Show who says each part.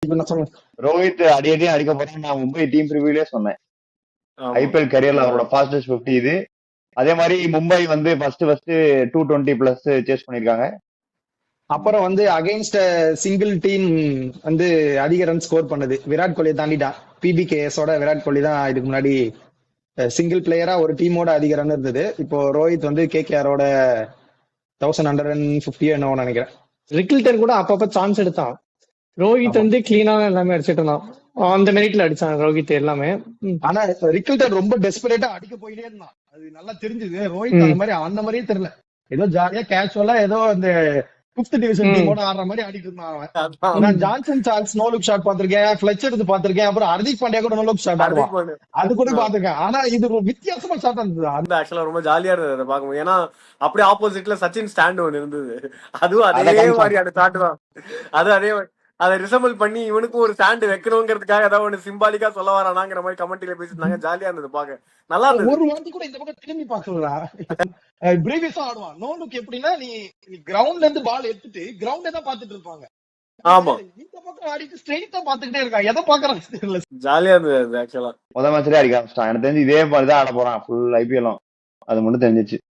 Speaker 1: இப்ப நான் சொன்னேன்.
Speaker 2: ரோஹித் அடியடியும் அடிக்க போறேன் நான் மும்பை டீம் ரிவ்யூலே சொன்னேன்.
Speaker 3: ஆமா
Speaker 2: ஐபிஎல் கரியர்ல அவரோட ஃபாஸ்டஸ்ட் 50 இது. அதே மாதிரி மும்பை வந்து ஃபர்ஸ்ட் 220 பிளஸ் சேஸ் பண்ணிருக்காங்க.
Speaker 1: அப்புறம் வந்து அகைன்ஸ்ட் சிங்கிள் டீம் வந்து அதிக ரன் ஸ்கோர் பண்ணது விராட் கோலியை தாண்டிட்டான். பிபிகேஎஸோட விராட் கோலி தான் இதுக்கு முன்னாடி சிங்கிள் பிளேயரா ஒரு டீமோட அதிக ரன் இருந்தது. இப்போ ரோஹித் வந்து கேகேஆரோட 1150 என்னவோ நினைக்கிறேன்.
Speaker 4: ரிக்கில்டன் கூட அப்பப்ப சான்ஸ் எடுத்தான். ரோஹித் வந்து கிளீனா எல்லாமே அடிச்சிட்டு இருந்தான். அந்த மெரிட்ல அடிச்சான் ரோஹித் எல்லாமே.
Speaker 1: ஆனா ரிக்கில்டன் ரொம்ப டெஸ்பரேட்டா அடிக்க போயிட்டே இருந்தான். அது நல்லா தெரிஞ்சது. ரோஹித் அந்த மாதிரியே தெரியல. ஏதோ ஜாலியா கேஷுவலா ஏதோ அந்த 5th டிவிஷன் டீமோட ஆடுற மாதிரி ஆடிட்டு இருந்தான் அவன். நான் Johnson Charles no look shot பாத்திருக்கேன், ஃபிளெச்சர் இது பாத்திருக்கேன், அப்புறம் ஹர்திக் பாண்டியா கூட நோ லுக் ஷாட் ஆடுவான், அது கூட பாத்திருக்கேன். ஆனா இது ஒரு வித்தியாசமா ஷாட் இருந்தது.
Speaker 3: அந்த ஆக்சுவலா ரொம்ப ஜாலியா இருந்தது அதை பார்க்கும்போது. ஏன்னா அப்படியே ஆப்போசிட்ல சச்சின் ஸ்டாண்ட் ஒன்று இருந்தது. அதுவும் அதே மாதிரியான ஷாட் தான். அது அதே அதை ரிசம்பிள் பண்ணி இவனுக்கும் ஒரு ஸ்டாண்ட் வைக்கணுங்கிறதுக்காக ஏதாவது ஒன்று சிம்பாலிக்கா சொல்ல வரானாங்கிற மாதிரி கமெண்ட்ல பேசிட்டு ஜாலியா இருந்தது பாக்க. நல்லா இருந்தது.
Speaker 1: ஒரு வாட்டி கூட இந்த பக்கம் திரும்பி பாக்கலடா. பிரீவியஸா ஆடுவான். நோ லுக் எப்படின்னா நீ கிரவுண்ட்ல இருந்து பால் எடுத்துட்டு கிரவுண்ட தான் பாத்துட்டு இருப்பாங்க.
Speaker 3: ஆமா
Speaker 1: இந்த பக்கம் ஆடிட்டு ஸ்ட்ரெயிட்டா பாத்துக்கிட்டே இருக்கான். எதை பாக்குறான்னு தெரியல.
Speaker 3: ஜாலியா இருந்தது ஆக்சுவலா.
Speaker 2: முதல் மேட்ச்லயே அடிக்க ஆரம்பிச்சிட்டான். எனக்கு தெரிஞ்சு இதே மாதிரிதான் ஆட போறான் ஃபுல் ஐபிஎல்லும். அது மட்டும் தெரிஞ்சிச்சு.